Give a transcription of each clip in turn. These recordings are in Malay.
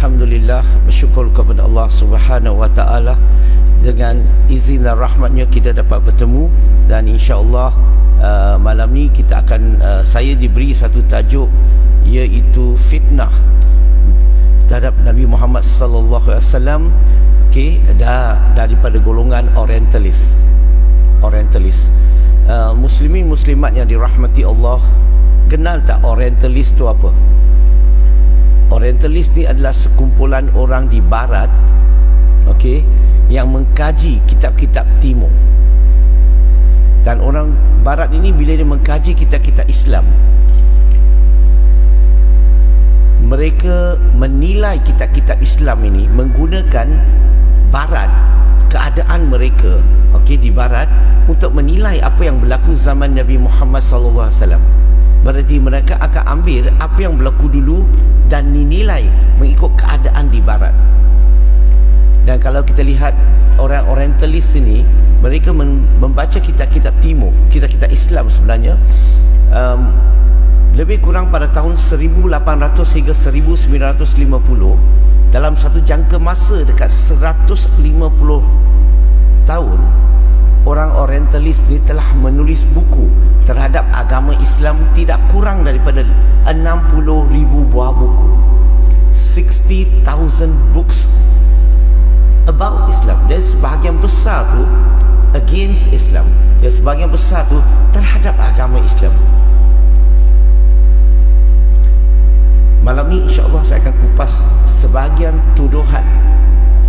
Alhamdulillah, bersyukur kepada Allah Subhanahu wa taala, dengan izin dan rahmatnya kita dapat bertemu. Dan insya-Allah malam ni kita akan saya diberi satu tajuk, iaitu fitnah terhadap Nabi Muhammad sallallahu alaihi wasallam, daripada golongan orientalis. Muslimin muslimat yang dirahmati Allah, kenal tak orientalis tu apa? Orientalis ni adalah sekumpulan orang di barat, yang mengkaji kitab-kitab timur. Dan orang barat ini bila dia mengkaji kitab-kitab Islam, mereka menilai kitab-kitab Islam ini menggunakan barat, keadaan mereka di barat, untuk menilai apa yang berlaku zaman Nabi Muhammad sallallahu alaihi wasallam. Berarti mereka akan ambil apa yang berlaku dulu dan dinilai mengikut keadaan di barat. Dan kalau kita lihat orang orientalis ini, mereka membaca kitab-kitab timur, kitab-kitab Islam sebenarnya, lebih kurang pada tahun 1800 hingga 1950, dalam satu jangka masa dekat 150 tahun, orang orientalis ini telah menulis buku terhadap agama Islam tidak kurang daripada 60,000 buah buku. 60,000 books about Islam. Dan sebahagian besar tu against Islam, dan sebahagian besar tu terhadap agama Islam. Malam ni insya-Allah saya akan kupas sebahagian tuduhan,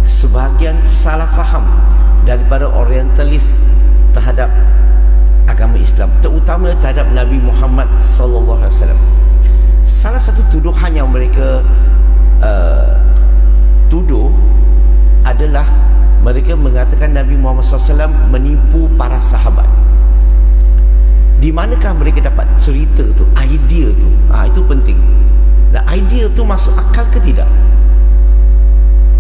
sebahagian salah faham daripada orientalis terhadap agama Islam, terutama terhadap Nabi Muhammad sallallahu alaihi wasallam. Salah satu tuduhan yang mereka tuduh adalah mereka mengatakan Nabi Muhammad SAW menipu para sahabat. Di manakah mereka dapat cerita tu, idea tu? Itu penting. Dan idea tu masuk akal ke tidak?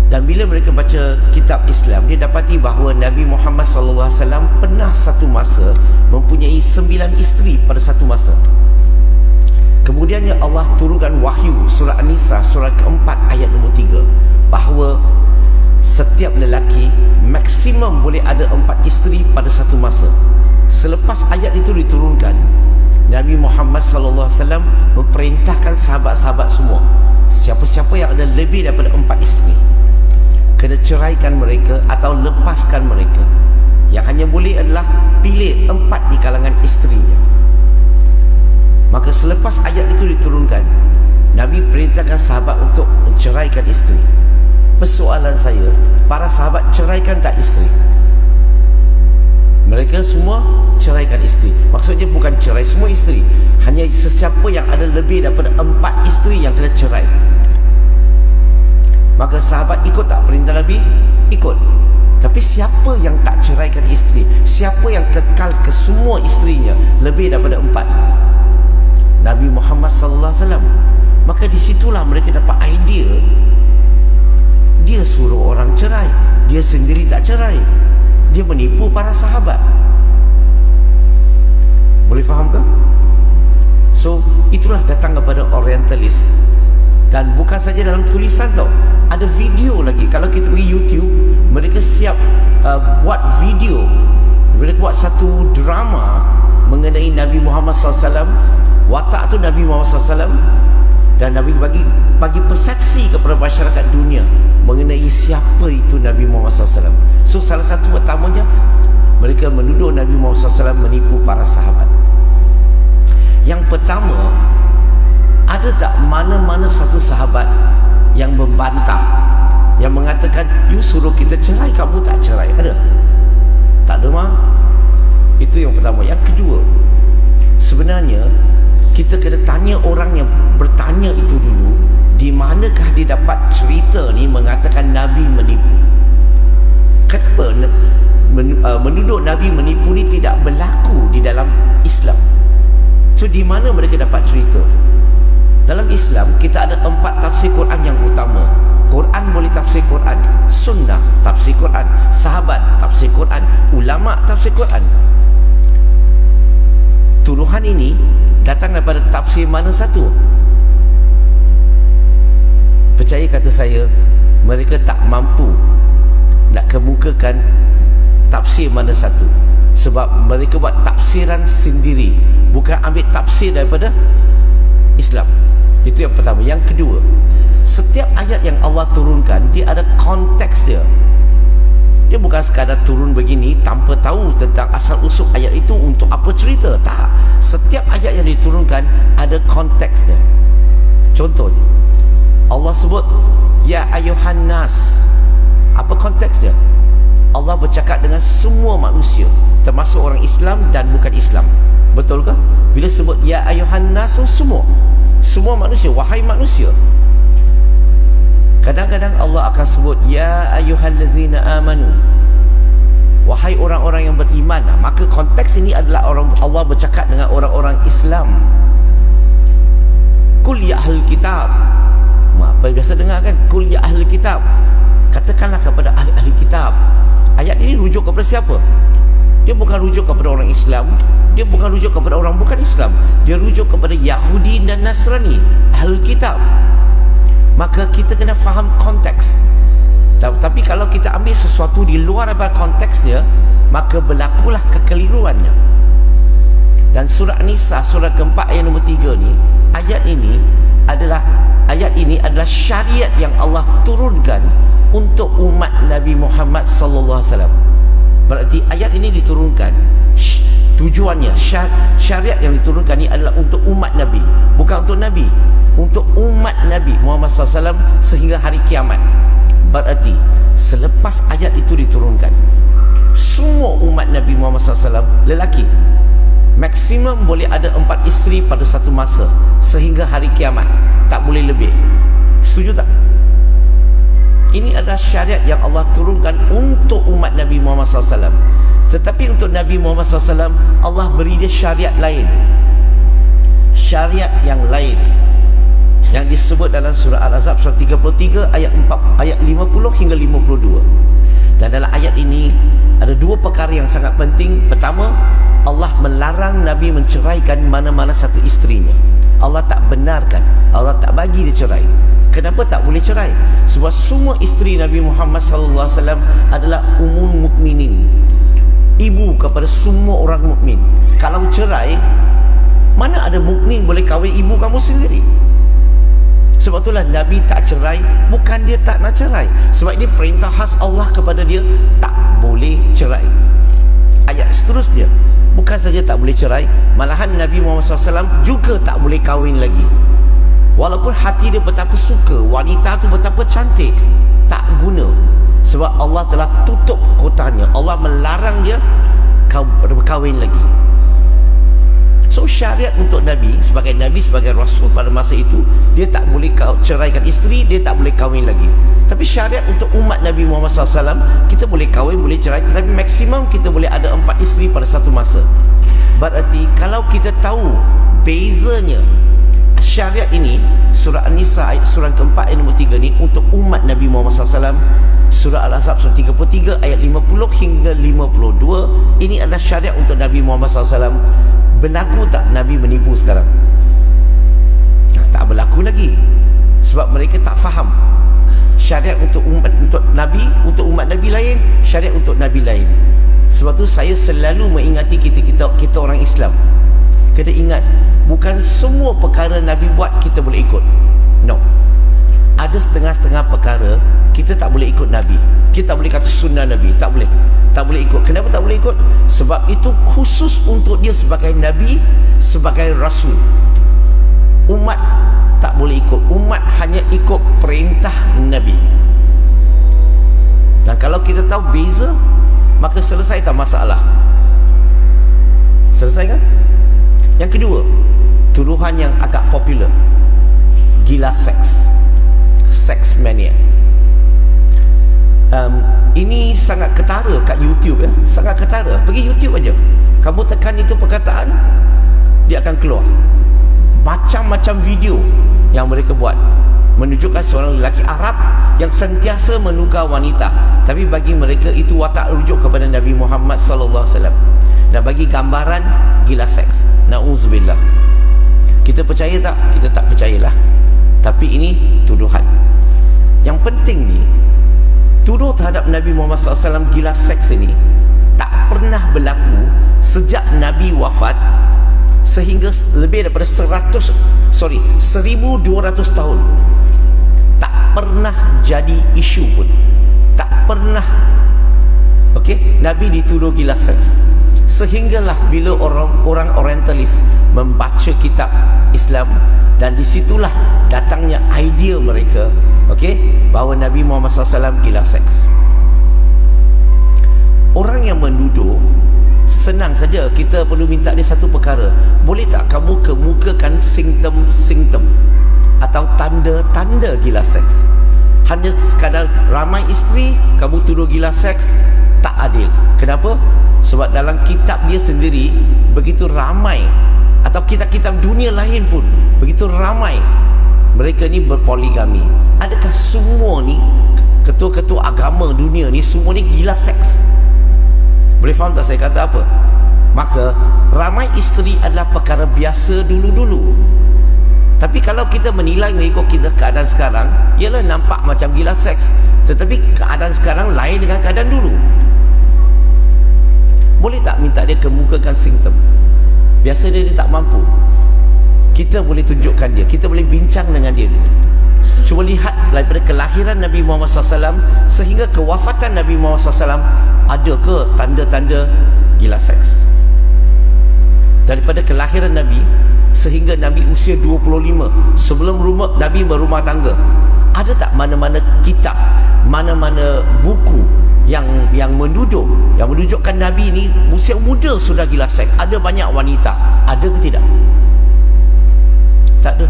Dan bila mereka baca kitab Islam, dia dapati bahawa Nabi Muhammad SAW pernah satu masa mempunyai 9 isteri pada satu masa. Kemudiannya Allah turunkan wahyu surah An-Nisa surah keempat ayat nombor 3, bahawa setiap lelaki maksimum boleh ada 4 isteri pada satu masa. Selepas ayat itu diturunkan, Nabi Muhammad SAW memerintahkan sahabat-sahabat semua, siapa-siapa yang ada lebih daripada 4 isteri, kena ceraikan mereka atau lepaskan mereka. Yang hanya boleh adalah pilih 4 di kalangan isterinya. Maka selepas ayat itu diturunkan, Nabi perintahkan sahabat untuk menceraikan isteri. Persoalan saya, para sahabat ceraikan tak isteri? Mereka semua ceraikan isteri. Maksudnya bukan cerai semua isteri, hanya sesiapa yang ada lebih daripada 4 isteri yang kena cerai. Maka sahabat ikut tak perintah Nabi? Ikut. Tapi siapa yang tak ceraikan isteri? Siapa yang kekal ke semua isterinya lebih daripada 4? Nabi Muhammad SAW. Maka disitulah mereka dapat idea, dia suruh orang cerai, dia sendiri tak cerai. Dia menipu para sahabat. Boleh faham ke? So itulah datang kepada orientalis. Dan bukan saja dalam tulisan tau, ada video lagi. Kalau kita pergi YouTube, mereka siap buat video, mereka buat satu drama mengenai Nabi Muhammad SAW. Watak tu Nabi Muhammad SAW, dan Nabi bagi persepsi kepada masyarakat dunia mengenai siapa itu Nabi Muhammad SAW. So salah satu pertamanya, mereka menuduh Nabi Muhammad SAW menipu para sahabat. Yang pertama, ada tak mana-mana satu sahabat yang membantah, yang mengatakan you suruh kita cerai, kamu tak cerai? Ada? Tak ada mah. Itu yang pertama. Yang kedua, sebenarnya kita kena tanya orang yang bertanya itu dulu, di manakah dia dapat cerita ni mengatakan Nabi menipu. Kenapa menuduh Nabi menipu ni tidak berlaku di dalam Islam? So di mana mereka dapat cerita tu? Dalam Islam kita ada 4 tafsir Quran yang utama. Quran boleh tafsir Quran, sunnah tafsir Quran, sahabat tafsir Quran, ulama tafsir Quran. Tuduhan ini datang daripada tafsir mana satu? percaya kata saya, mereka tak mampu nak kemukakan tafsir mana satu. Sebab mereka buat tafsiran sendiri, bukan ambil tafsir daripada Islam. Itu yang pertama. Yang kedua, setiap ayat yang Allah turunkan, dia ada konteks dia. Dia bukan sekadar turun begini tanpa tahu tentang asal usul ayat itu untuk apa cerita. Tak. Setiap ayat yang diturunkan ada konteks dia. Contoh, Allah sebut ya ayuhan nas. Apa konteks dia? Allah bercakap dengan semua manusia, termasuk orang Islam dan bukan Islam. Betul ke? Bila sebut ya ayuhan nas, semua manusia, wahai manusia. Kadang-kadang Allah akan sebut ya ayyuhallazina amanu, wahai orang-orang yang beriman. Maka konteks ini adalah Allah bercakap dengan orang-orang Islam. Qul ya ahlul kitab. Apa biasa dengar kan? Qul ya ahlul kitab. Katakanlah kepada ahli-ahli kitab. Ayat ini rujuk kepada siapa? Dia bukan rujuk kepada orang Islam, dia bukan rujuk kepada orang bukan Islam, dia rujuk kepada Yahudi dan Nasrani, ahlul kitab. Maka kita kena faham konteks. Tapi kalau kita ambil sesuatu di luar daripada konteksnya, maka berlakulah kekeliruannya. Dan surah Nisa, surah keempat ayat nombor 3 ni, ayat ini adalah syariat yang Allah turunkan untuk umat Nabi Muhammad sallallahu alaihi wasallam. Berarti ayat ini diturunkan, tujuannya syariat yang diturunkan ini adalah untuk umat Nabi, bukan untuk Nabi, untuk umat Nabi Muhammad SAW sehingga hari kiamat. Berarti selepas ayat itu diturunkan, semua umat Nabi Muhammad SAW lelaki maksimum boleh ada 4 isteri pada satu masa sehingga hari kiamat, tak boleh lebih. Setuju tak? Ini adalah syariat yang Allah turunkan untuk umat Nabi Muhammad SAW. Tetapi untuk Nabi Muhammad SAW, Allah beri dia syariat lain, syariat yang lain, yang disebut dalam surah Al-Ahzab surah 33 ayat 50 hingga 52. Dan dalam ayat ini ada 2 perkara yang sangat penting. Pertama, Allah melarang Nabi menceraikan mana-mana satu isterinya. Allah tak benarkan, Allah tak bagi dia cerai. Kenapa tak boleh cerai? Sebab semua isteri Nabi Muhammad SAW adalah ummul mukminin, ibu kepada semua orang mukmin. Kalau cerai, mana ada mukmin boleh kahwin ibu kamu sendiri? Sebab itulah Nabi tak cerai, bukan dia tak nak cerai. Sebab ini perintah khas Allah kepada dia, tak boleh cerai. Ayat seterusnya, bukan saja tak boleh cerai, malahan Nabi Muhammad SAW juga tak boleh kahwin lagi. Walaupun hati dia betapa suka, wanita tu betapa cantik, tak guna. Sebab Allah telah tutup kotanya, Allah melarang dia berkahwin lagi. So syariat untuk Nabi, sebagai Rasul pada masa itu, dia tak boleh ceraikan isteri, dia tak boleh kahwin lagi. Tapi syariat untuk umat Nabi Muhammad SAW, kita boleh kahwin, boleh cerai, tetapi maksimum kita boleh ada 4 isteri pada satu masa. Berarti kalau kita tahu bezanya syariat ini, surah An-Nisa surah keempat ayat nombor 3 ni untuk umat Nabi Muhammad SAW. Surah Al-Ahzab surah 33 ayat 50 hingga 52, ini adalah syariat untuk Nabi Muhammad SAW. Berlaku tak Nabi menipu sekarang? Tak berlaku lagi. Sebab mereka tak faham. Syariat untuk umat umat Nabi lain, syariat untuk Nabi lain. Sebab tu saya selalu mengingati kita orang Islam, kena ingat, bukan semua perkara Nabi buat kita boleh ikut. No. Ada setengah-setengah perkara kita tak boleh ikut Nabi. Kita tak boleh kata sunnah Nabi, tak boleh. Tak boleh ikut. Kenapa tak boleh ikut? Sebab itu khusus untuk dia sebagai Nabi, sebagai Rasul. Umat tak boleh ikut. Umat hanya ikut perintah Nabi. Dan kalau kita tahu beza, maka selesai tak masalah. Selesai kan? Yang kedua, tuduhan yang agak popular, gila seks, sex mania. Ini sangat ketara kat YouTube ya, sangat ketara. Pergi YouTube aja, kamu tekan itu perkataan, dia akan keluar macam-macam video yang mereka buat menunjukkan seorang lelaki Arab yang sentiasa menukar wanita, tapi bagi mereka itu watak rujuk kepada Nabi Muhammad sallallahu alaihi wasallam, dan bagi gambaran gila seks. Na'udzubillah. Kita percaya tak? Kita tak percayalah. Tapi ini tuduhan. penting ni, tuduh terhadap Nabi Muhammad SAW gila seks ini tak pernah berlaku sejak Nabi wafat sehingga lebih daripada 1200 tahun. Tak pernah jadi isu pun. Tak pernah. Okey, Nabi dituduh gila seks. Sehinggalah bila orang orientalis membaca kitab Islam, dan disitulah datangnya idea mereka, okey, bahawa Nabi Muhammad SAW gila seks. Orang yang menuduh, senang saja, kita perlu minta dia satu perkara. Boleh tak kamu kemukakan simptom-simptom atau tanda-tanda gila seks? Hanya sekadar ramai isteri, kamu tuduh gila seks, tak adil. Kenapa? Sebab dalam kitab dia sendiri begitu ramai, atau kitab-kitab dunia lain pun begitu ramai mereka ni berpoligami. Adakah semua ni ketua-ketua agama dunia ni semua ni gila seks? Boleh faham tak saya kata apa? Maka ramai isteri adalah perkara biasa dulu-dulu. Tapi kalau kita menilai mengikut kita keadaan sekarang, ialah nampak macam gila seks. Tetapi keadaan sekarang lain dengan keadaan dulu. Boleh tak minta dia kemukakan simptom? Biasa dia tak mampu. Kita boleh tunjukkan dia, kita boleh bincang dengan dia. Cuba lihat daripada kelahiran Nabi Muhammad SAW sehingga kewafatan Nabi Muhammad SAW, ada ke tanda-tanda gila seks? Daripada kelahiran Nabi sehingga Nabi usia 25, sebelum Nabi berumah tangga, ada tak mana-mana kitab, mana-mana buku yang menunjukkan Nabi ni usia muda sudah gila seks, ada banyak wanita? Ada ke tidak? Tak ada.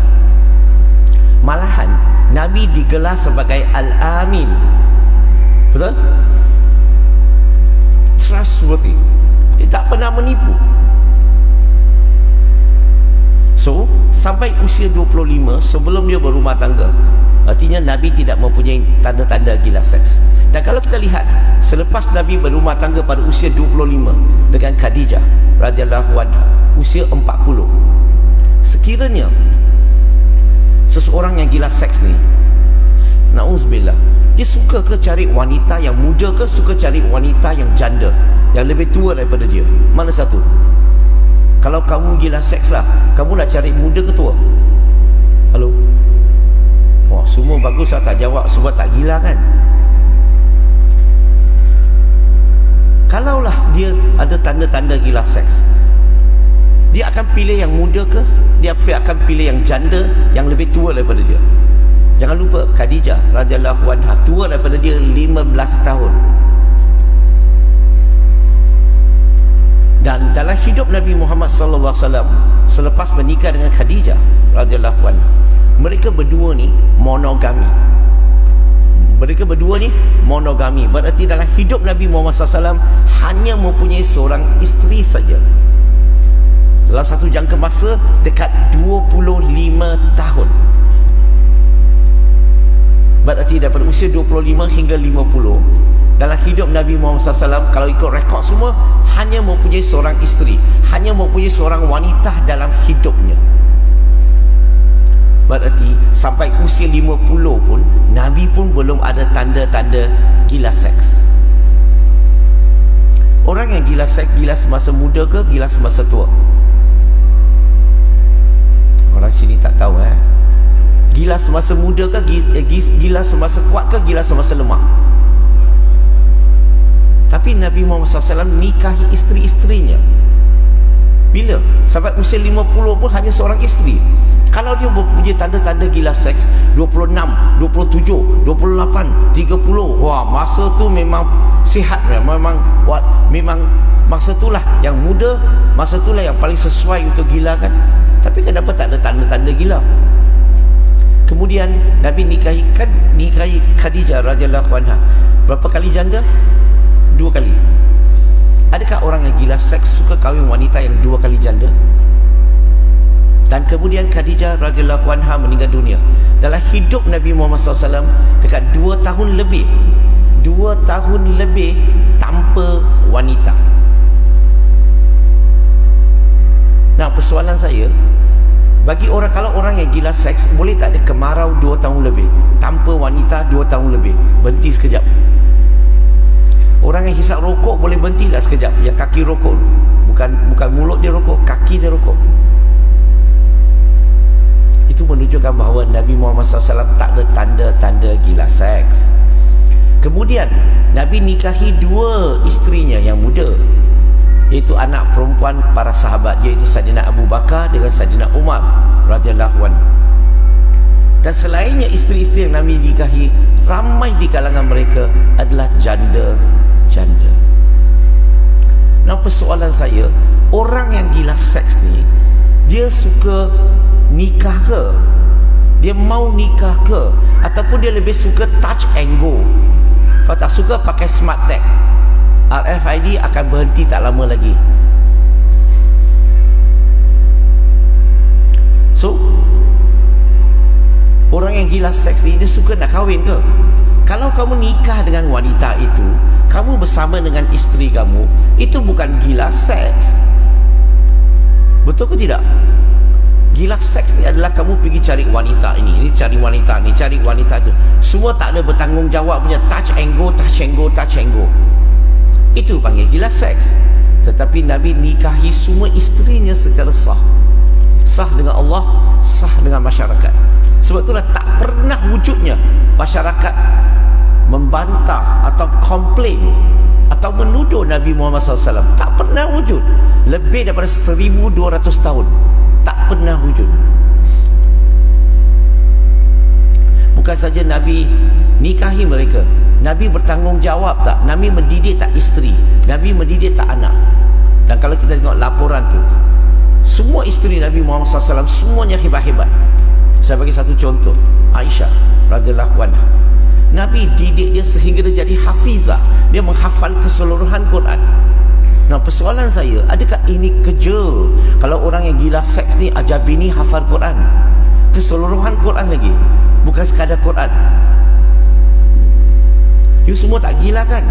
Malahan Nabi digelar sebagai Al-Amin. Betul? Trustworthy. Dia tak pernah menipu. So, sampai usia 25 sebelum dia berumah tangga, artinya Nabi tidak mempunyai tanda-tanda gila seks. Dan kalau kita lihat, selepas Nabi berumah tangga pada usia 25 dengan Khadijah radhiyallahu anha, usia 40, sekiranya seseorang yang gila seks ni, na'udzubillah, dia suka ke cari wanita yang muda ke suka cari wanita yang janda, yang lebih tua daripada dia? Mana satu? Kalau kamu gila seks lah, kamu nak cari muda ke tua? Halo? Wah, semua bagus lah tak jawab sebab tak gila kan? Kalaulah dia ada tanda-tanda gila seks, dia akan pilih yang muda ke? Dia akan pilih yang janda yang lebih tua daripada dia? Jangan lupa Khadijah radhiyallahu anha tua daripada dia 15 tahun. Dan dalam hidup Nabi Muhammad sallallahu alaihi wasallam selepas menikah dengan Khadijah radhiyallahu anha, mereka berdua ni monogami. Mereka berdua ni monogami. Berarti dalam hidup Nabi Muhammad SAW hanya mempunyai seorang isteri saja. Dalam satu jangka masa dekat 25 tahun. Berarti daripada usia 25 hingga 50, dalam hidup Nabi Muhammad SAW, kalau ikut rekod semua, hanya mempunyai seorang isteri, hanya mempunyai seorang wanita dalam hidupnya. Berarti sampai usia 50 pun Nabi pun belum ada tanda-tanda gila seks. Orang yang gila seks, gila semasa muda ke gila semasa tua? Orang sini tak tahu Gila semasa muda ke gila semasa kuat ke gila semasa lemah? Tapi Nabi Muhammad SAW nikahi isteri-isterinya bila? Sampai usia 50 pun hanya seorang isteri. Kalau dia mempunyai tanda-tanda gila seks 26, 27, 28, 30, wah, masa tu memang sihat, memang masa itulah yang muda, masa itulah yang paling sesuai untuk gila kan. Tapi kenapa tak ada tanda-tanda gila? Kemudian Nabi nikahi Khadijah radhiyallahu anha. Berapa kali janda? 2 kali. Adakah orang yang gila seks suka kahwin wanita yang 2 kali janda? Dan kemudian Khadijah radhiyallahu anha meninggal dunia. Dalam hidup Nabi Muhammad SAW dekat 2 tahun lebih, 2 tahun lebih tanpa wanita. Nah, persoalan saya, bagi orang, kalau orang yang gila seks, boleh tak ada kemarau 2 tahun lebih tanpa wanita 2 2 tahun lebih. Berhenti sekejap. Orang yang hisap rokok boleh berhenti tak sekejap? Yang kaki rokok, bukan mulut dia rokok, kaki dia rokok. Itu menunjukkan bahawa Nabi Muhammad SAW tak ada tanda-tanda gila seks. Kemudian Nabi nikahi 2 isterinya yang muda, iaitu anak perempuan para sahabat, iaitu Saidina Abu Bakar dengan Saidina Umar radhiyallahu anhu. Dan selainnya isteri-isteri yang Nabi nikahi, ramai di kalangan mereka adalah janda. Nah, persoalan saya, orang yang gila seks ni, dia suka nikah ke? Dia mau nikah ke? Ataupun dia lebih suka touch and go? Kalau tak suka, pakai smart tag, RFID akan berhenti tak lama lagi. So, orang yang gila seks ni, dia suka nak kahwin ke? Kalau kamu nikah dengan wanita itu, kamu bersama dengan isteri kamu, itu bukan gila seks. Betul ke tidak? Gila seks ni adalah kamu pergi cari wanita ini cari wanita ni, cari wanita itu. Semua tak ada bertanggungjawab punya, touch and go. Itu panggil gila seks. Tetapi Nabi nikahi semua isterinya secara sah. Sah dengan Allah, sah dengan masyarakat. Sebab itulah tak pernah wujudnya masyarakat membantah atau komplain atau menuduh Nabi Muhammad SAW. Tak pernah wujud. Lebih daripada 1200 tahun tak pernah wujud. Bukan saja Nabi nikahi mereka, Nabi bertanggungjawab tak? Nabi mendidik tak isteri? Nabi mendidik tak anak? Dan kalau kita tengok laporan tu, semua isteri Nabi Muhammad SAW semuanya hebat-hebat. Saya bagi satu contoh, Aisyah radhiyallahu anha. Nabi didik dia sehingga dia jadi hafizah. Dia menghafal keseluruhan Quran. Nah, persoalan saya, adakah ini kerja? Kalau orang yang gila seks ni ajar bini hafal Quran, keseluruhan Quran lagi, bukan sekadar Quran. You semua tak gila kan?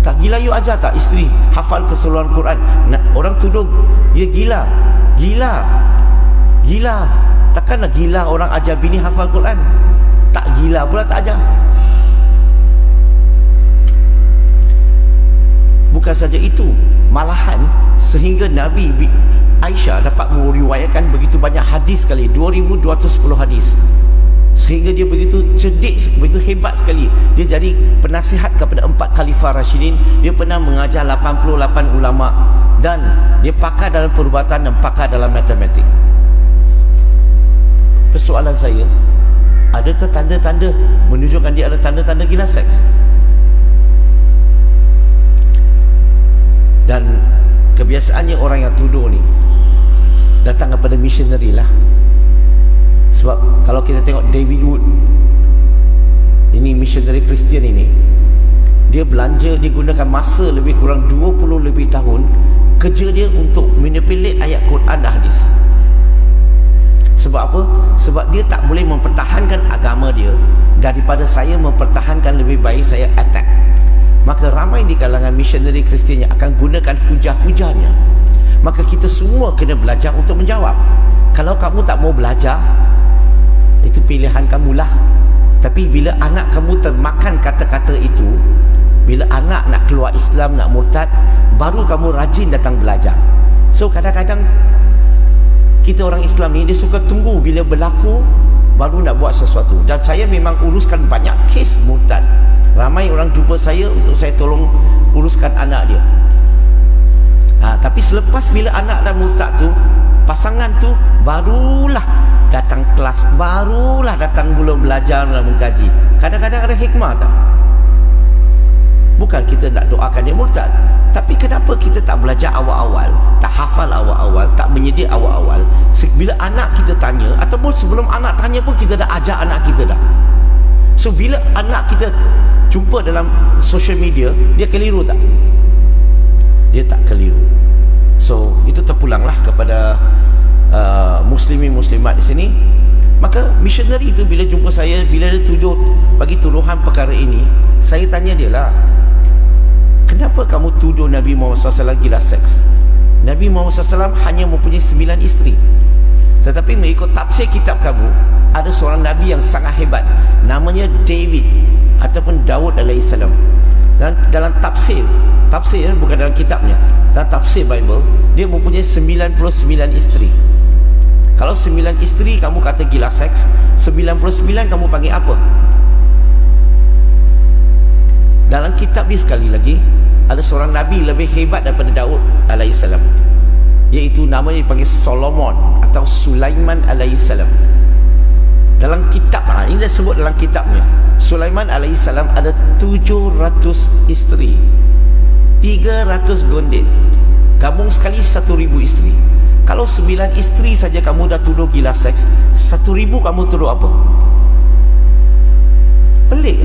Tak gila, you ajar tak isteri hafal keseluruhan Quran? Nah, orang tuduh dia gila. Takkanlah gila orang ajar bini hafal Quran? Tak gila pula tak ajar. Bukan saja itu, malahan sehingga Nabi Aisyah dapat meriwayatkan begitu banyak hadis sekali, 2210 hadis. Sehingga dia begitu cerdik, begitu hebat sekali. Dia jadi penasihat kepada 4 khalifah Rashidin. Dia pernah mengajar 88 ulama, dan dia pakar dalam perubatan dan pakar dalam matematik. Persoalan saya, adakah tanda-tanda menunjukkan dia ada tanda-tanda gila seks? Dan kebiasaannya orang yang tuduh ni datang kepada missionary lah. Sebab kalau kita tengok David Wood, ini missionary Kristian ini, dia belanja, dia gunakan masa lebih kurang 20 lebih tahun. Kerja dia untuk manipulate ayat Quran dan hadis. Sebab apa? Sebab dia tak boleh mempertahankan agama dia. Daripada saya mempertahankan, lebih baik saya attack. Maka ramai di kalangan missionary Kristian yang akan gunakan hujah-hujahnya. Maka kita semua kena belajar untuk menjawab. Kalau kamu tak mau belajar, itu pilihan kamulah. Tapi bila anak kamu termakan kata-kata itu, bila anak nak keluar Islam, nak murtad, baru kamu rajin datang belajar. So kadang-kadang kita orang Islam ni, dia suka tunggu bila berlaku baru nak buat sesuatu. Dan saya memang uruskan banyak kes murtad. Ramai orang jumpa saya untuk saya tolong uruskan anak dia. Tapi selepas bila anak dah murtad tu, pasangan tu barulah datang kelas, barulah datang mula belajar dan mengkaji. Kadang-kadang ada hikmah tak? Bukan kita nak doakan dia murtad, tapi kenapa kita tak belajar awal-awal, tak hafal awal-awal, tak menyedia awal-awal? Bila anak kita tanya, ataupun sebelum anak tanya pun kita dah ajar anak kita dah. So bila anak kita jumpa dalam social media, dia keliru tak? Dia tak keliru. So itu terpulanglah kepada muslimin muslimat di sini. Maka missionary itu bila jumpa saya, bila dia bagi tuduhan perkara ini, saya tanya dia lah, kenapa kamu tuduh Nabi Muhammad SAW gila seks? Nabi Muhammad SAW hanya mempunyai 9 isteri. Tetapi mengikut tafsir kitab kamu, ada seorang Nabi yang sangat hebat, namanya David ataupun Daud alaihissalam. Dan dalam tafsir bukan dalam kitabnya, dalam tafsir Bible, dia mempunyai 99 isteri. Kalau 9 isteri kamu kata gila seks, 99 kamu panggil apa? Dalam kitab ni sekali lagi, ada seorang Nabi lebih hebat daripada Daud alaihissalam, iaitu namanya dipanggil Solomon atau Sulaiman alaihissalam. Dalam kitab, ini dah sebut dalam kitabnya, Sulaiman alaihissalam ada 700 isteri, 300 gondet. Gabung sekali 1000 isteri. Kalau 9 isteri saja kamu dah tuduh gila seks, 1000 kamu tuduh apa? Pelik.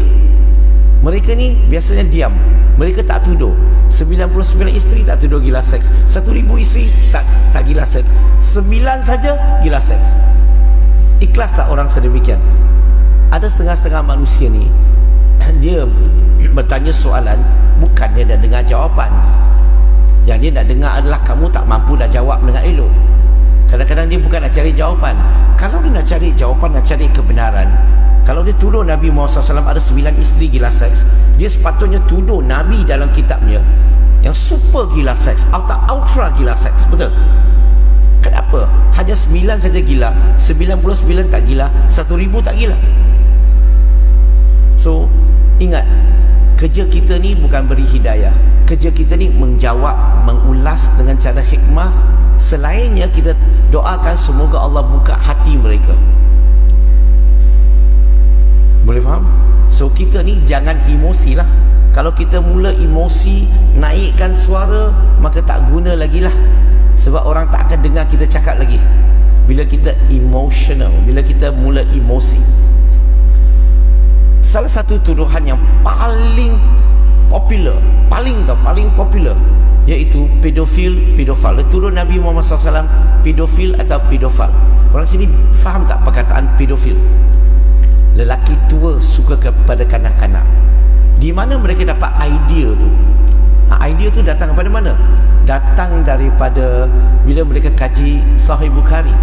Mereka ni biasanya diam, mereka tak tuduh. 99 isteri tak tuduh gila seks, 1000 isteri tak gila seks, 9 saja gila seks. Ikhlas tak orang sedemikian? Ada setengah-setengah manusia ni, dia bertanya soalan, bukan dia dah dengar jawapan. Yang dia nak dengar adalah kamu tak mampu dah jawab dengan elok. Kadang-kadang dia bukan nak cari jawapan. Kalau dia nak cari jawapan, nak cari kebenaran, kalau dia tuduh Nabi Muhammad SAW ada 9 isteri gila seks, dia sepatutnya tuduh Nabi dalam kitabnya yang super gila seks atau ultra gila seks. Betul? Kenapa? Hanya 9 saja gila, 99 tak gila, 1000 tak gila. So, ingat, kerja kita ni bukan beri hidayah. Kerja kita ni menjawab, mengulas dengan cara hikmah. Selainnya kita doakan semoga Allah buka hati mereka. Boleh faham? So kita ni jangan emosi lah. Kalau kita mula emosi, naikkan suara, maka tak guna lagi lah. Sebab orang tak akan dengar kita cakap lagi. Bila kita emotional, bila kita mula emosi. Salah satu tuduhan yang paling popular, paling popular, iaitu pedofil. Dia tuduh Nabi Muhammad SAW pedofil atau pedofil. Orang sini faham tak perkataan pedofil? Lelaki tua suka kepada kanak-kanak. Di mana mereka dapat idea tu? Idea tu datang daripada mana? Datang daripada bila mereka kaji Sahih Bukhari.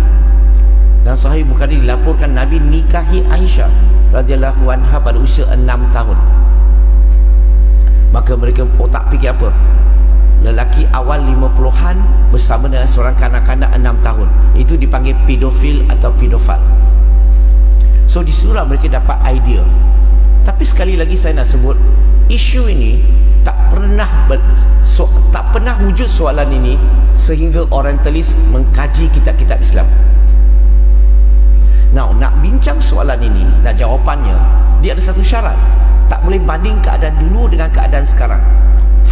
Dan Sahih Bukhari dilaporkan Nabi nikahi Aisyah radhiyallahu anha pada usia 6 tahun. Maka mereka otak fikir apa? Lelaki awal 50-an bersama dengan seorang kanak-kanak 6 tahun. Itu dipanggil pedofil atau pedofil. So disitulah mereka dapat idea. Tapi sekali lagi saya nak sebut, isu ini tak pernah wujud soalan ini sehingga orientalis mengkaji kitab-kitab Islam. Now, nak bincang soalan ini, nak jawapannya, dia ada satu syarat. Tak boleh banding keadaan dulu dengan keadaan sekarang.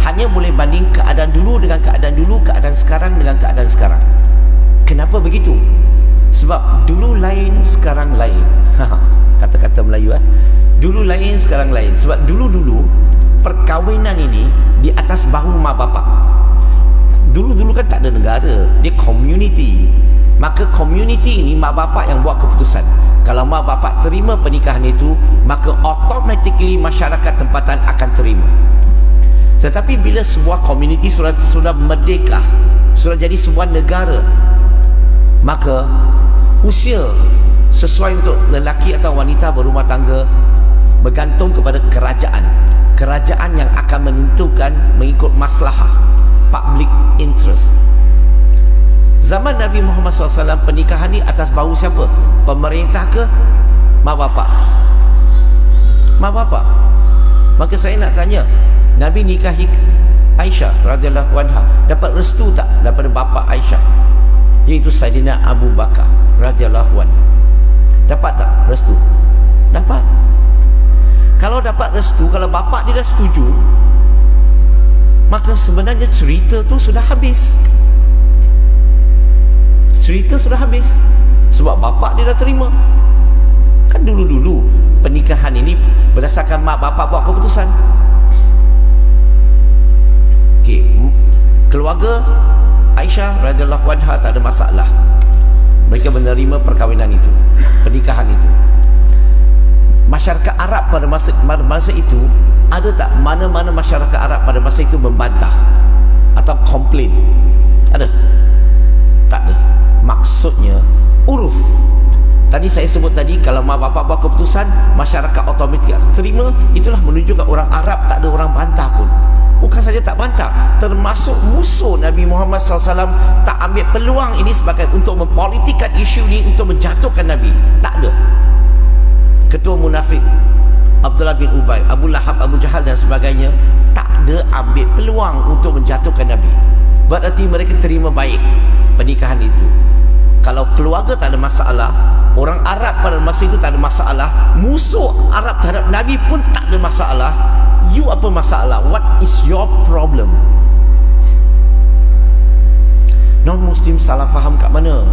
Hanya boleh banding keadaan dulu dengan keadaan dulu, keadaan sekarang dengan keadaan sekarang. Kenapa begitu? Sebab dulu lain, sekarang lain. Kata-kata Melayu Dulu lain, sekarang lain. Sebab dulu-dulu perkahwinan ini di atas bahu mak bapak. Dulu-dulu kan tak ada negara, dia community. Maka community ini mak bapak yang buat keputusan. Kalau mak bapak terima pernikahan itu, maka automatically masyarakat tempatan akan terima. Tetapi bila sebuah community sudah merdeka, sudah jadi sebuah negara, maka usia sesuai untuk lelaki atau wanita berumah tangga bergantung kepada kerajaan. Kerajaan yang akan menentukan mengikut maslahah, public interest. Zaman Nabi Muhammad SAW, pernikahan ni atas bahu siapa? Pemerintah ke mak bapak? Mak bapak. Maka saya nak tanya, Nabi nikahi Aisyah radhiyallahu anha, dapat restu tak daripada bapa Aisyah, iaitu Saidina Abu Bakar radhiyallahu anhu? Dapat tak restu? Dapat. Kalau dapat restu, kalau bapa dia dah setuju, maka sebenarnya cerita tu sudah habis. Cerita sudah habis. Sebab bapa dia dah terima. Kan dulu-dulu pernikahan ini berdasarkan mak bapak buat keputusan. Okey, keluarga Aisyah radhiyallahu anha tak ada masalah. Mereka menerima perkahwinan itu, pernikahan itu. Masyarakat Arab pada masa itu, ada tak mana-mana masyarakat Arab pada masa itu membantah atau komplain? Ada? Tak ada. Maksudnya uruf Tadi saya sebut tadi, kalau mak bapak buat keputusan, masyarakat otomatik akan terima. Itulah menunjukkan orang Arab tak ada orang bantah pun. Bukan saja tak bantah, termasuk musuh Nabi Muhammad SAW tak ambil peluang ini sebagai untuk mempolitikkan isu ini, untuk menjatuhkan Nabi. Tak ada. Ketua munafik Abdullah bin Ubay, Abu Lahab, Abu Jahal dan sebagainya, tak ada ambil peluang untuk menjatuhkan Nabi. Berarti mereka terima baik pernikahan itu. Kalau keluarga tak ada masalah, orang Arab pada masa itu tak ada masalah, musuh Arab terhadap Nabi pun tak ada masalah. You apa masalah? What is your problem? Non-Muslim salah faham kat mana?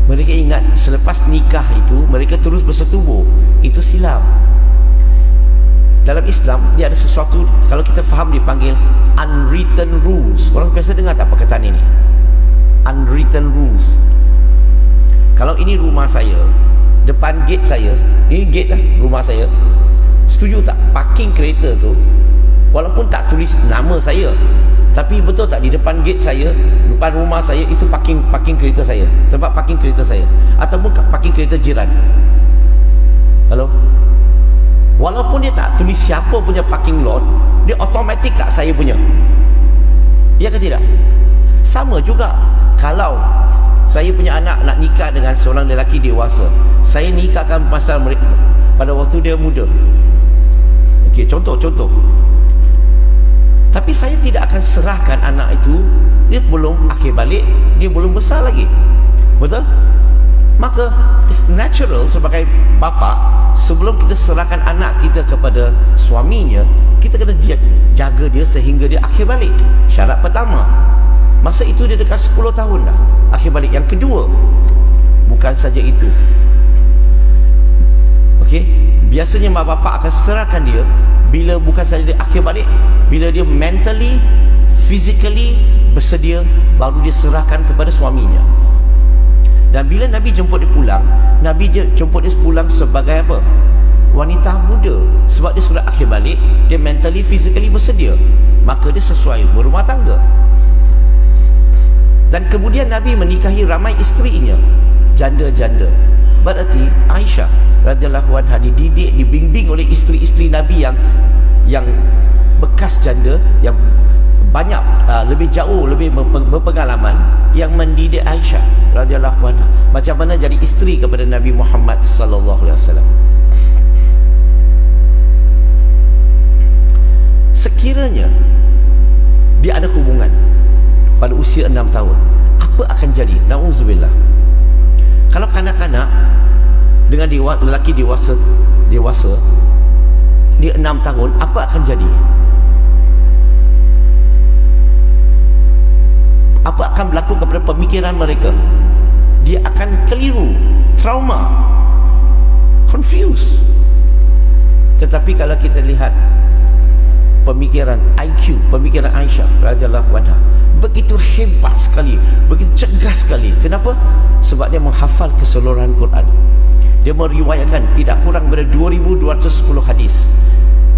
Mereka ingat selepas nikah itu mereka terus bersetubuh. Itu silap. Dalam Islam dia ada sesuatu, kalau kita faham dipanggil unwritten rules. Orang biasa dengar tak perkataan ini? Unwritten rules. Kalau ini rumah saya, depan gate saya, ini gate lah rumah saya, setuju tak parking kereta tu walaupun tak tulis nama saya, tapi betul tak di depan gate saya, depan rumah saya itu parking kereta saya, tempat parking kereta saya, ataupun parking kereta jiran? Halo? Walaupun dia tak tulis siapa punya parking lot, dia automatik tak saya punya? Ya ke tidak? Sama juga kalau saya punya anak nak nikah dengan seorang lelaki dewasa, saya nikahkan pasal mereka pada waktu dia muda. Okey, contoh. Tapi saya tidak akan serahkan anak itu, dia belum akhir balik, dia belum besar lagi. Betul? Maka it's natural sebagai bapa, sebelum kita serahkan anak kita kepada suaminya, kita kena jaga dia sehingga dia akhir balik. Syarat pertama. Masa itu dia dekat 10 tahun dah akhir balik. Yang kedua, bukan saja itu. Okey, biasanya mak bapak akan serahkan dia bila bukan saja dia akhir balik, bila dia mentally, physically bersedia, baru dia serahkan kepada suaminya. Dan bila Nabi jemput dia pulang, Nabi jemput dia pulang sebagai apa? Wanita muda. Sebab dia sudah akhir balik, dia mentally, physically bersedia, maka dia sesuai berumah tangga. Dan kemudian Nabi menikahi ramai isterinya, janda-janda. Berarti Aisyah radhiyallahu anha dididik, dibimbing oleh isteri-isteri Nabi yang bekas janda, yang banyak lebih jauh, lebih berpengalaman, yang mendidik Aisyah radhiyallahu anha macam mana jadi isteri kepada Nabi Muhammad sallallahu alaihi wasallam. Sekiranya dia ada hubungan pada usia 6 tahun, apa akan jadi? Na'udzubillah. Kalau kanak-kanak dengan lelaki dewasa dia 6 tahun, apa akan jadi? Apa akan berlaku kepada pemikiran mereka? Dia akan keliru, trauma, confused. Tetapi kalau kita lihat pemikiran IQ, pemikiran Aisyah radhiyallahu anha, begitu hebat sekali, begitu cergas sekali. Kenapa? Sebab dia menghafal keseluruhan Quran. Dia meriwayatkan tidak kurang daripada 2210 hadis.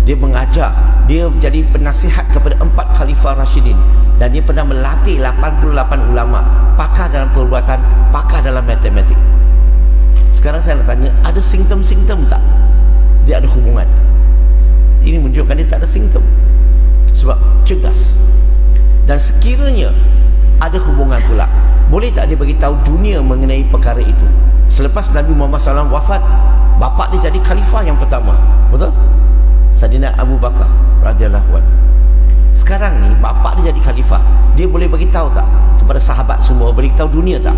Dia mengajar, dia jadi penasihat kepada 4 khalifah Rashidin, dan dia pernah melatih 88 ulama, pakar dalam perbuatan, pakar dalam matematik. Sekarang saya nak tanya, ada simptom-simptom tak dia ada hubungan? Ini menunjukkan dia tak ada simptom, sebab cerdas. Dan sekiranya ada hubungan pula, boleh tak dia beritahu dunia mengenai perkara itu? Selepas Nabi Muhammad SAW wafat, bapa dia jadi khalifah yang pertama, betul? Sayyidina Abu Bakar radhiyallahu anhu. Sekarang ni bapa dia jadi khalifah, dia boleh beritahu tak kepada sahabat semua, beritahu dunia tak?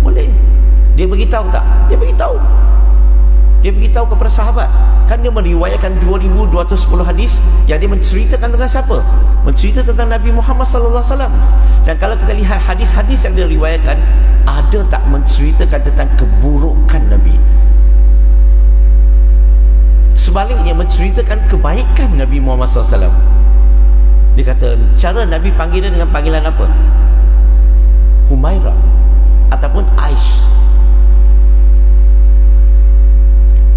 Boleh. Dia beritahu tak? Dia beritahu. Dia beritahu kepada sahabat. Kan dia meriwayatkan 2210 hadis yang dia menceritakan tentang siapa? Menceritakan tentang Nabi Muhammad SAW. Dan kalau kita lihat hadis-hadis yang dia riwayatkan, ada tak menceritakan tentang keburukan Nabi? Sebaliknya menceritakan kebaikan Nabi Muhammad SAW. Dia kata, cara Nabi panggil dia dengan panggilan apa? Humaira ataupun Aish.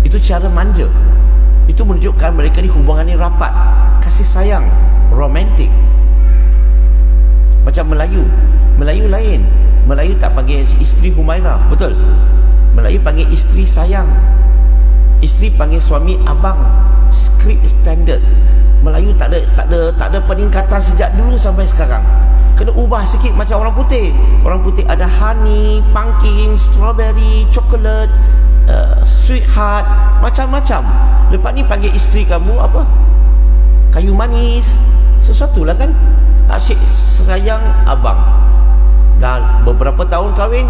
Itu cara manja. Itu menunjukkan mereka ni hubungannya rapat, kasih sayang, romantik. Macam Melayu lain. Melayu tak panggil isteri Humairah, betul? Melayu panggil isteri sayang. Isteri panggil suami abang. Skrip standard. Melayu tak ada peningkatan sejak dulu sampai sekarang. Kena ubah sikit macam orang putih. Orang putih ada honey, pumpkin, strawberry, coklat, sweetheart, macam-macam. Lepas ni panggil isteri kamu apa? Kayu manis. Sesuatu lah kan. Asyik sayang abang. Dan beberapa tahun kahwin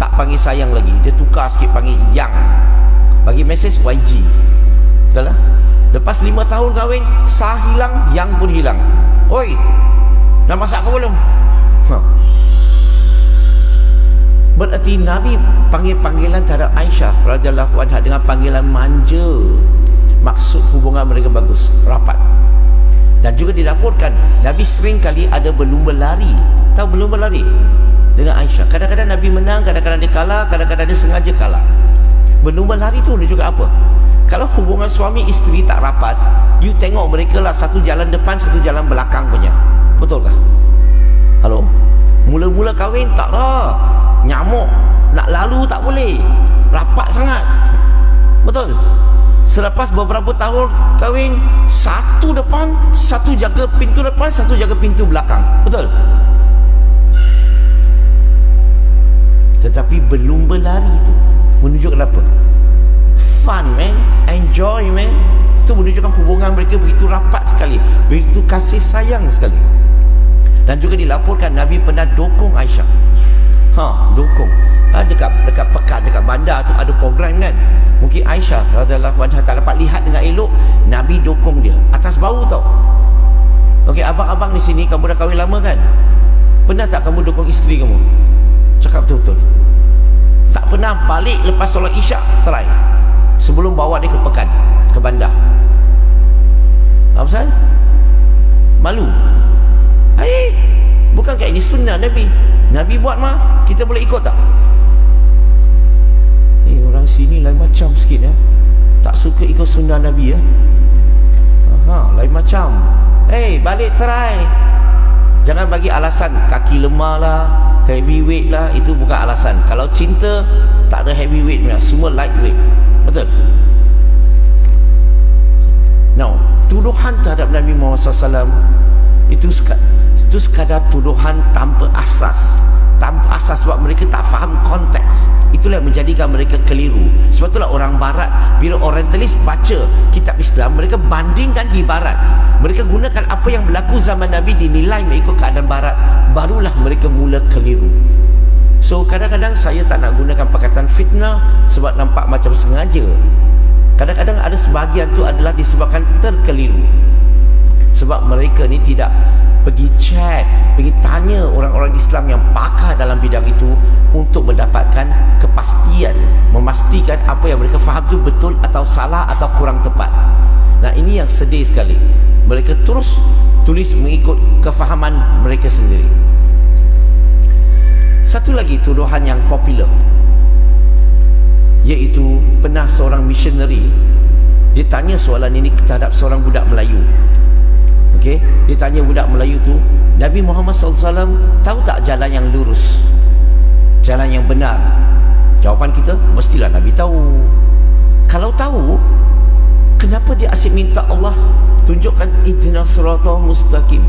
tak panggil sayang lagi. Dia tukar sikit panggil yang. Bagi mesej YG. Betul lah. Lepas 5 tahun kahwin, sah hilang, yang pun hilang. Oi, dah masak ke belum? Berarti Nabi panggil panggilan terhadap Aisyah radhiyallahu anha dengan panggilan manja. Maksud hubungan mereka bagus, rapat. Dan juga dilaporkan Nabi sering kali ada berlumba lari. Tahu berlumba lari dengan Aisyah. Kadang-kadang Nabi menang, kadang-kadang dia kalah, kadang-kadang dia sengaja kalah. Berlumba lari tu juga apa? Kalau hubungan suami isteri tak rapat, you tengok mereka lah satu jalan depan, satu jalan belakang punya. Betul kah? Halo? Mula-mula kahwin tak lah, nyamuk nak lalu tak boleh, rapat sangat. Betul? Selepas beberapa tahun kahwin, satu depan, satu jaga pintu depan, satu jaga pintu belakang. Betul? Tetapi berlumba lari tu menunjukkan apa? Fun, man. Enjoy, man. Itu menunjukkan hubungan mereka begitu rapat sekali, begitu kasih sayang sekali. Dan juga dilaporkan Nabi pernah dokong Aisyah. Dokong. Dekat pekan, dekat bandar tu ada program kan. Mungkin Aisyah radhiyallahu anha tak dapat lihat dengan elok, Nabi dokong dia atas bau tau. Okey, abang-abang di sini kamu dah kahwin lama kan? Pernah tak kamu dokong isteri kamu? Cakap betul-betul. Tak pernah balik lepas solat Isyak, try. Sebelum bawa dia ke pekan, ke bandar. Apa pasal? Malu. Bukankah ini sunnah Nabi? Nabi buat mah, kita boleh ikut tak? Orang sini lain macam sikit ya. Tak suka ikut sunnah Nabi ya. Lain macam. Balik try. Jangan bagi alasan kaki lemah lah, heavyweight lah. Itu bukan alasan. Kalau cinta, tak ada heavyweight punya, semua lightweight. Betul? Now, tuduhan terhadap Nabi Muhammad SAW itu sekadar tuduhan tanpa asas. Tanpa asas sebab mereka tak faham konteks. Itulah yang menjadikan mereka keliru. Sebab itulah orang barat, bila orientalis baca kitab Islam, mereka bandingkan di barat. Mereka gunakan apa yang berlaku zaman Nabi, dinilai mengikut keadaan barat. Barulah mereka mula keliru. So kadang-kadang saya tak nak gunakan perkataan fitnah sebab nampak macam sengaja. Kadang-kadang ada sebahagian tu adalah disebabkan terkeliru. Sebab mereka ni tidak pergi cek, pergi tanya orang-orang Islam yang pakar dalam bidang itu untuk mendapatkan kepastian, memastikan apa yang mereka faham tu betul atau salah atau kurang tepat. Nah, ini yang sedih sekali. Mereka terus tulis mengikut kefahaman mereka sendiri. Satu lagi tuduhan yang popular, iaitu pernah seorang missionary dia tanya soalan ini terhadap seorang budak Melayu. Okey, dia tanya budak Melayu tu, Nabi Muhammad SAW tahu tak jalan yang lurus, jalan yang benar? Jawapan kita, mestilah Nabi tahu. Kalau tahu, kenapa dia asyik minta Allah tunjukkan ihdinas siratal mustaqim,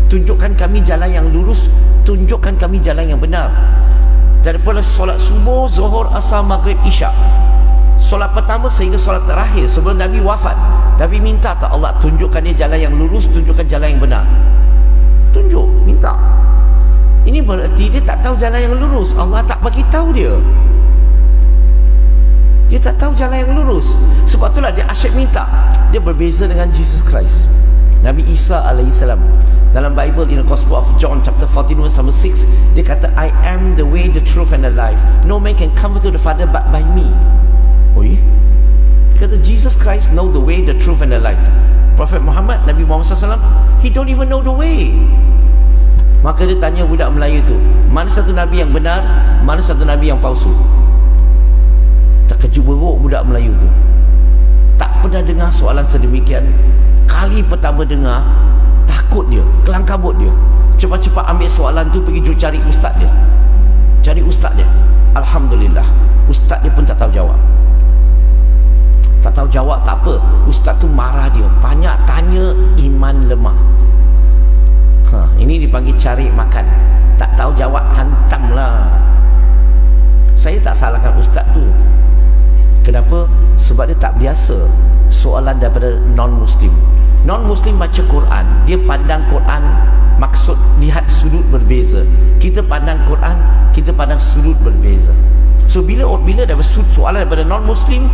tunjukkan kami jalan yang lurus, tunjukkan kami jalan yang benar? Daripada solat subuh, zuhur, asar, maghrib, isyak, solat pertama sehingga solat terakhir sebelum Nabi wafat, Nabi minta tak Allah tunjukkan dia jalan yang lurus, tunjukkan jalan yang benar? Tunjuk, minta. Ini berarti dia tak tahu jalan yang lurus. Allah tak bagi tahu dia. Dia tak tahu jalan yang lurus. Sebab itulah dia asyik minta. Dia berbeza dengan Jesus Christ. Nabi Isa alaihissalam dalam Bible, in the Gospel of John chapter 14 verse number 6, dia kata, I am the way, the truth and the life. No man can come to the Father but by me. Dia kata Jesus Christ know the way, the truth and the life. Prophet Muhammad, Nabi Muhammad SAW, he don't even know the way. Maka dia tanya budak Melayu tu, mana satu Nabi yang benar, mana satu Nabi yang palsu? Terkejut beruk budak Melayu tu. Tak pernah dengar soalan sedemikian. Kali pertama dengar, takut dia, kelang kabut dia. Cepat-cepat ambil soalan tu, pergi cari ustaz dia. Cari ustaz dia. Alhamdulillah, ustaz dia pun tak tahu jawab. Tak tahu jawab tak apa, ustaz tu marah dia, banyak tanya, iman lemah. Ini dipanggil cari makan. Tak tahu jawab, hantamlah. Saya tak salahkan ustaz tu. Kenapa? Sebab dia tak biasa soalan daripada non-Muslim. Non-Muslim baca Quran, dia pandang Quran maksud lihat sudut berbeza. Kita pandang Quran, kita pandang sudut berbeza. So bila dapat soalan daripada non-Muslim,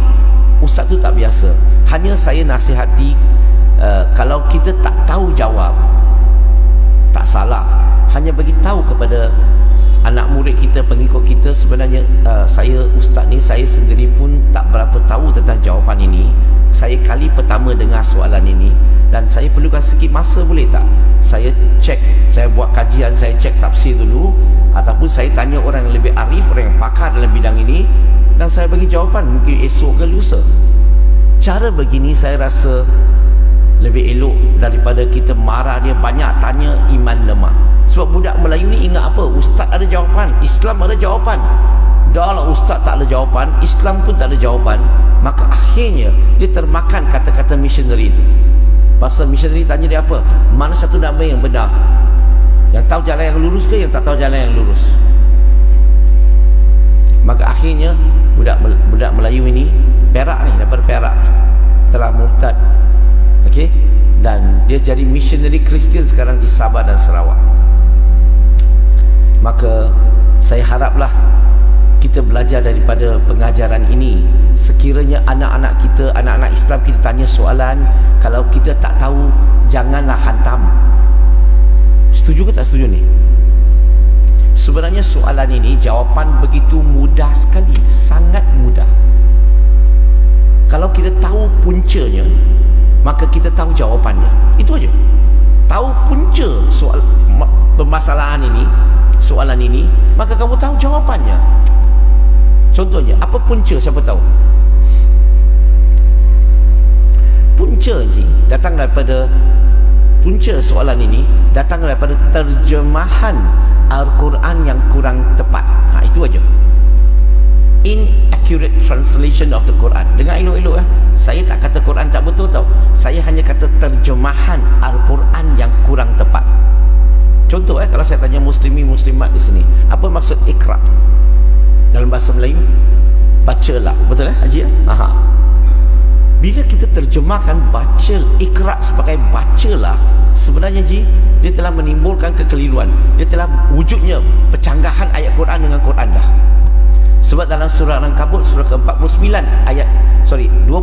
ustaz tu tak biasa. Hanya saya nasihati, kalau kita tak tahu jawab, tak salah, hanya bagi tahu kepada anak murid kita, pengikut kita, sebenarnya saya ustaz ni, saya sendiri pun tak berapa tahu tentang jawapan ini. Saya kali pertama dengar soalan ini dan saya perlukan sikit masa, boleh tak saya cek, saya buat kajian, saya cek tafsir dulu, ataupun saya tanya orang yang lebih arif, orang yang pakar dalam bidang ini, dan saya bagi jawapan mungkin esok ke lusa. Cara begini saya rasa lebih elok daripada kita marah dia, banyak tanya, iman lemah. Sebab budak Melayu ni ingat apa? Ustaz ada jawapan, Islam ada jawapan. Dah lah ustaz tak ada jawapan, Islam pun tak ada jawapan, maka akhirnya dia termakan kata-kata missionary itu. Pasal missionary tanya dia apa? Mana satu nama yang benar? Yang tahu jalan yang lurus ke yang tak tahu jalan yang lurus? Maka akhirnya budak Melayu ini, Perak ni, daripada Perak, telah murtad. Okey, dan dia jadi missionary Kristian sekarang di Sabah dan Sarawak. Maka saya haraplah kita belajar daripada pengajaran ini. Sekiranya anak-anak kita, anak-anak Islam, kita tanya soalan, kalau kita tak tahu, janganlah hantam. Setuju ke tak setuju ni? Sebenarnya soalan ini jawapan begitu mudah sekali, sangat mudah. Kalau kita tahu puncanya, maka kita tahu jawapannya. Itu aja. Tahu punca soal permasalahan ini, soalan ini, maka kamu tahu jawapannya. Contohnya, apa punca, siapa tahu? Punca ni datang daripada, punca soalan ini datang daripada terjemahan Al-Quran yang kurang tepat. Itu aja. Inaccurate translation of the Quran. Dengar elok-elok saya tak kata Quran tak betul tau. Saya hanya kata terjemahan Al-Quran yang kurang tepat. Contoh kalau saya tanya muslimin muslimat di sini, apa maksud ikra dalam bahasa Melayu? Bacalah. Betul Haji? Bila kita terjemahkan baca, ikra sebagai bacalah, sebenarnya Ji, dia telah menimbulkan kekeliruan. Dia telah wujudnya pecanggahan ayat Quran dengan Quran dah. Sebab dalam surah Al-Ankabut surah ke-29 ayat 29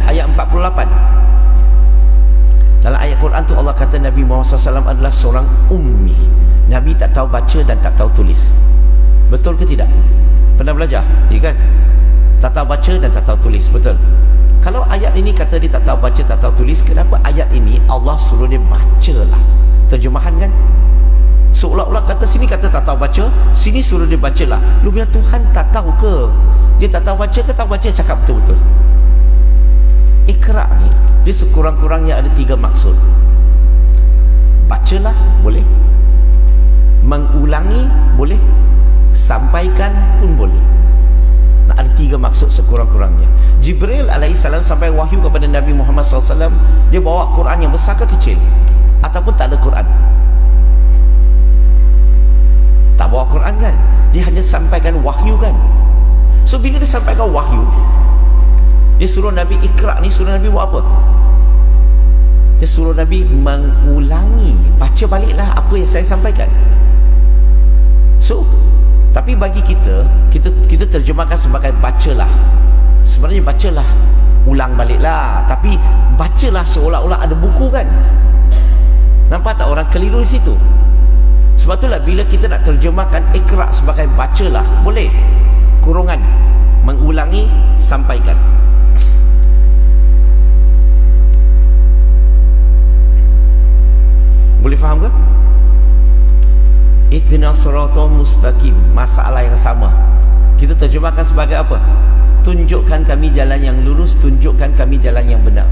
ayat 48, dalam ayat Quran tu Allah kata Nabi Muhammad SAW adalah seorang ummi. Nabi tak tahu baca dan tak tahu tulis. Betul ke tidak? Pernah belajar? Ya kan? Tak tahu baca dan tak tahu tulis. Betul? Kalau ayat ini kata dia tak tahu baca, tak tahu tulis, kenapa ayat ini Allah suruh dia bacalah? Terjemahan kan? Seolah-olah kata sini kata tak tahu baca, sini suruh dia bacalah. Lu biar Tuhan tak tahu ke? Dia tak tahu baca ke tak baca? Cakap betul-betul. Ikra ni, dia sekurang-kurangnya ada 3 maksud. Bacalah, boleh. Mengulangi, boleh. Sampaikan pun boleh. Ada 3 maksud sekurang-kurangnya. Jibril alaihissalam sampai wahyu kepada Nabi Muhammad SAW, dia bawa Quran yang besar ke kecil? Ataupun tak ada Quran? Tak bawa Quran kan? Dia hanya sampaikan wahyu kan? So bila dia sampaikan wahyu, dia suruh Nabi ikra ni, suruh Nabi buat apa? Dia suruh Nabi mengulangi, baca baliklah apa yang saya sampaikan. So tapi bagi kita terjemahkan sebagai bacalah. Sebenarnya bacalah, ulang baliklah. Tapi bacalah seolah-olah ada buku kan? Nampak tak orang keliru di situ? Sebab itulah bila kita nak terjemahkan ikra sebagai bacalah, boleh. Kurungan, mengulangi, sampaikan. Boleh faham ke? Ihdinas siratal mustaqim, masalah yang sama. Kita terjemahkan sebagai apa? Tunjukkan kami jalan yang lurus, tunjukkan kami jalan yang benar.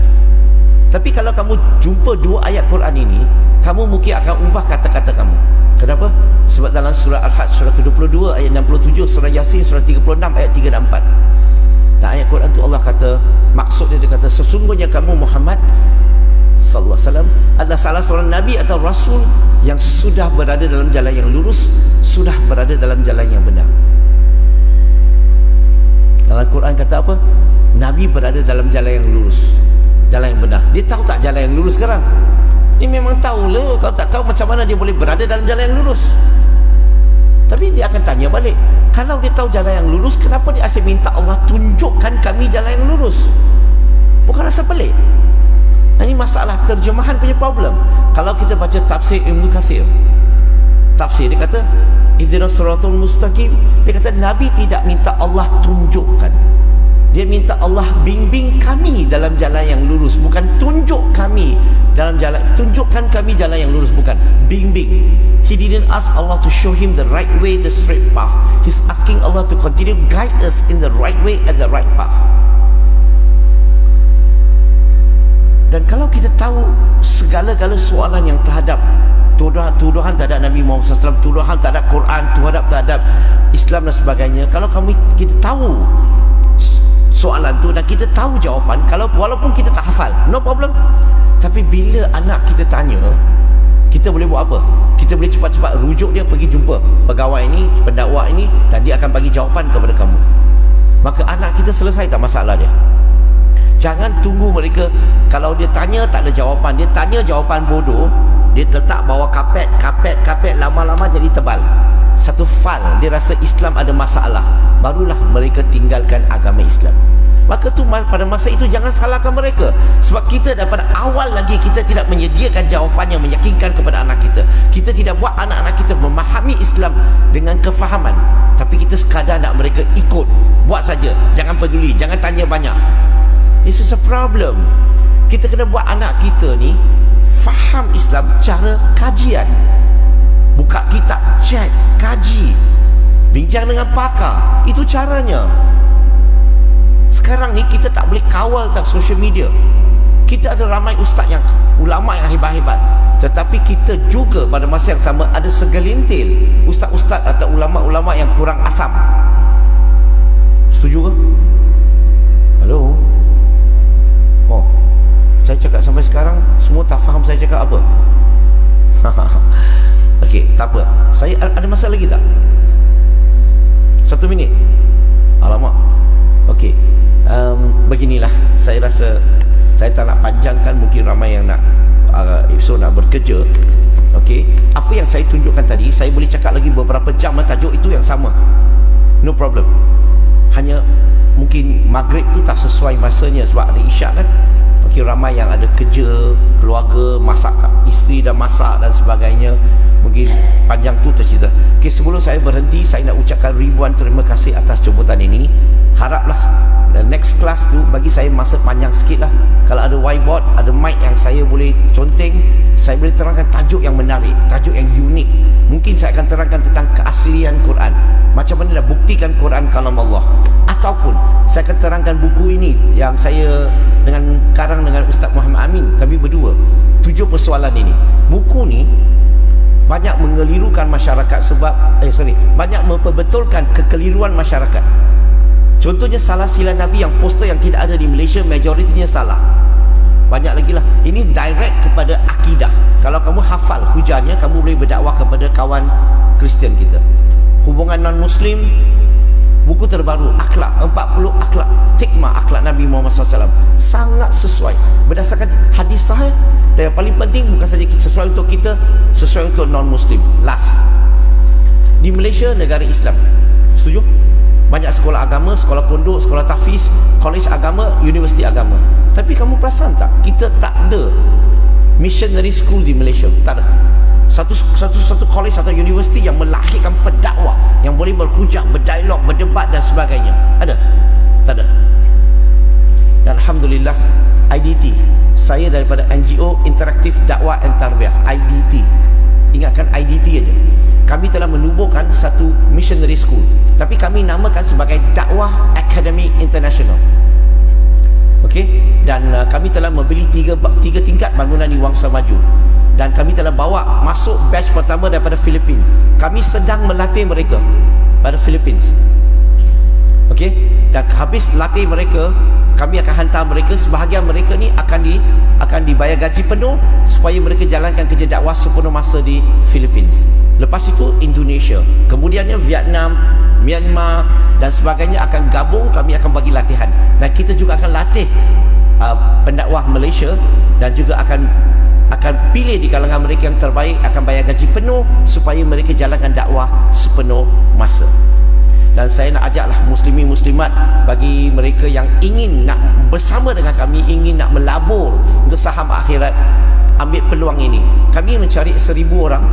Tapi kalau kamu jumpa 2 ayat Quran ini, kamu mungkin akan ubah kata-kata kamu. Kenapa? Sebab dalam surah Al-Hajj surah ke-22 ayat 67, surah Yasin surah 36 ayat 3 dan 4. Dan ayat Quran tu Allah kata, maksudnya dia kata, sesungguhnya kamu Muhammad sallallahu alaihi wasallam adalah salah seorang nabi atau rasul yang sudah berada dalam jalan yang lurus, sudah berada dalam jalan yang benar. Dalam Quran kata apa? Nabi berada dalam jalan yang lurus, jalan yang benar. Dia tahu tak jalan yang lurus sekarang? Dia memang tahu lah. Kalau tak tahu, macam mana dia boleh berada dalam jalan yang lurus? Tapi dia akan tanya balik, kalau dia tahu jalan yang lurus, kenapa dia asyik minta Allah tunjukkan kami jalan yang lurus? Bukan rasa pelik? Ini masalah terjemahan punya problem. Kalau kita baca tafsir Ibnu Katsir, tafsir dia kata ihdinas siratal mustaqim, dia kata Nabi tidak minta Allah tunjukkan, dia minta Allah bimbing kami dalam jalan yang lurus, bukan tunjuk kami dalam jalan, tunjukkan kami jalan yang lurus, bukan bimbing. He didn't ask Allah to show him the right way, the straight path. He's asking Allah to continue guide us in the right way and the right path. Dan kalau kita tahu segala-gala soalan yang terhadap tuduhan terhadap Nabi Muhammad SAW, tuduhan terhadap Quran, tuduhan terhadap Islam dan sebagainya, kalau kita tahu soalan tu dan kita tahu jawapan, kalau walaupun kita tak hafal, no problem. Tapi bila anak kita tanya, kita boleh buat apa? Kita boleh cepat-cepat rujuk dia pergi jumpa pegawai ini, pendakwa ini, dan dia akan bagi jawapan kepada kamu. Maka anak kita selesai tak masalah dia. Jangan tunggu mereka, kalau dia tanya tak ada jawapan, dia tanya jawapan bodoh, dia letak bawah kapet, lama-lama jadi tebal. Satu fal, dia rasa Islam ada masalah, barulah mereka tinggalkan agama Islam. Maka tu pada masa itu jangan salahkan mereka, sebab kita daripada awal lagi kita tidak menyediakan jawapan yang meyakinkan kepada anak kita. Kita tidak buat anak-anak kita memahami Islam dengan kefahaman, tapi kita sekadar nak mereka ikut, buat saja, jangan peduli, jangan tanya banyak. This is a problem. Kita kena buat anak kita ni faham Islam cara kajian. Buka kitab, cek, kaji, bincang dengan pakar. Itu caranya. Sekarang ni kita tak boleh kawal tak social media. Kita ada ramai ustaz yang ulama yang hebat-hebat, tetapi kita juga pada masa yang sama ada segelintir ustaz-ustaz atau ulama-ulama yang kurang asam. Setuju ke? Halo? Oh, saya cakap sampai sekarang semua tak faham saya cakap apa. Okey, tak apa. Saya ada masa lagi tak? 1 minit. Alamak. Okey. Beginilah, saya rasa saya tak nak panjangkan, mungkin ramai yang nak episod nak bekerja. Okey. Apa yang saya tunjukkan tadi, saya boleh cakap lagi beberapa jam, tajuk itu yang sama. No problem. Hanya mungkin maghrib tu tak sesuai masanya sebab ada isyak kan. Mungkin ramai yang ada kerja, keluarga, masak, isteri dah masak dan sebagainya. Mungkin panjang tu tercerita. Okay, sebelum saya berhenti, saya nak ucapkan ribuan terima kasih atas jemputan ini. Haraplah next class tu bagi saya masa panjang sikit lah. Kalau ada whiteboard, ada mic yang saya boleh conteng, saya boleh terangkan tajuk yang menarik, tajuk yang unik. Mungkin saya akan terangkan tentang keaslian Quran, macam mana nak buktikan Quran kalam Allah. Ataupun saya akan terangkan buku ini yang saya karang dengan Ustaz Muhammad Amin, kami berdua, 7 persoalan ini. Buku ni banyak mengelirukan masyarakat sebab banyak memperbetulkan kekeliruan masyarakat. Contohnya salah sila Nabi yang poster yang tidak ada di Malaysia, majoritinya salah. Banyak lagi lah. Ini direct kepada akidah. Kalau kamu hafal hujahnya, kamu boleh berdakwah kepada kawan Kristian kita. Hubungan non-Muslim, buku terbaru, akhlak, 40 akhlak, hikmah akhlak Nabi Muhammad SAW. Sangat sesuai berdasarkan hadis sahih. Dan yang paling penting, bukan saja sesuai untuk kita, sesuai untuk non-Muslim. Last, di Malaysia, negara Islam, setuju? Banyak sekolah agama, sekolah pondok, sekolah tahfiz, college agama, universiti agama. Tapi kamu perasan tak, kita tak ada missionary school di Malaysia. Tak ada satu college atau universiti yang melahirkan pendakwah yang boleh berhujah, berdialog, berdebat dan sebagainya. Ada? Tak ada. Dan alhamdulillah, IDT, saya daripada NGO Interaktif Dakwah and Tarbiyah, IDT. Ingatkan IDT aja. Kami telah menubuhkan satu missionary school, tapi kami namakan sebagai Dakwah Academy International. Okey, dan kami telah membeli tiga tingkat bangunan di Wangsa Maju. dan kami telah bawa masuk batch pertama daripada Filipina. Kami sedang melatih mereka pada Philippines. Okey, dan habis latih mereka, kami akan hantar mereka, sebahagian mereka ni akan dibayar gaji penuh supaya mereka jalankan kerja dakwah sepenuh masa di Philippines. Lepas itu Indonesia, kemudiannya Vietnam, Myanmar dan sebagainya akan gabung, kami akan bagi latihan. Dan kita juga akan latih pendakwah Malaysia, dan juga akan pilih di kalangan mereka yang terbaik, akan bayar gaji penuh supaya mereka jalankan dakwah sepenuh masa. Dan saya nak ajaklah muslimin muslimat, bagi mereka yang ingin nak bersama dengan kami, ingin nak melabur untuk saham akhirat, ambil peluang ini. Kami mencari 1000 orang,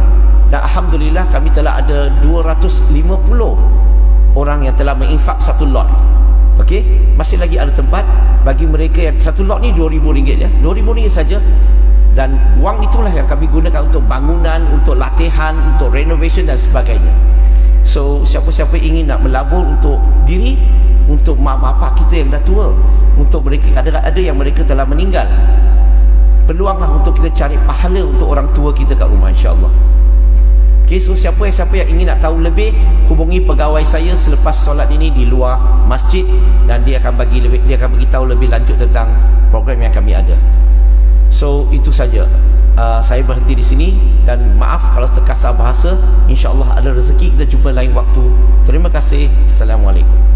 dan alhamdulillah kami telah ada 250 orang yang telah menginfak satu lot. Okey, masih lagi ada tempat bagi mereka yang satu lot ni RM2,000 ya, RM2,000 saja. Dan wang itulah yang kami gunakan untuk bangunan, untuk latihan, untuk renovation dan sebagainya. So siapa-siapa ingin nak melabur untuk diri, untuk mak bapak kita yang dah tua, untuk mereka, kadang-kadang ada yang mereka telah meninggal, peluanglah untuk kita cari pahala untuk orang tua kita kat rumah, insya-Allah. Okay, so siapa yang ingin nak tahu lebih, hubungi pegawai saya selepas solat ini di luar masjid, dan dia akan bagi tahu lebih lanjut tentang program yang kami ada. So itu saja. Saya berhenti di sini, dan maaf kalau terkasar bahasa. InsyaAllah ada rezeki kita jumpa lain waktu. Terima kasih. Assalamualaikum.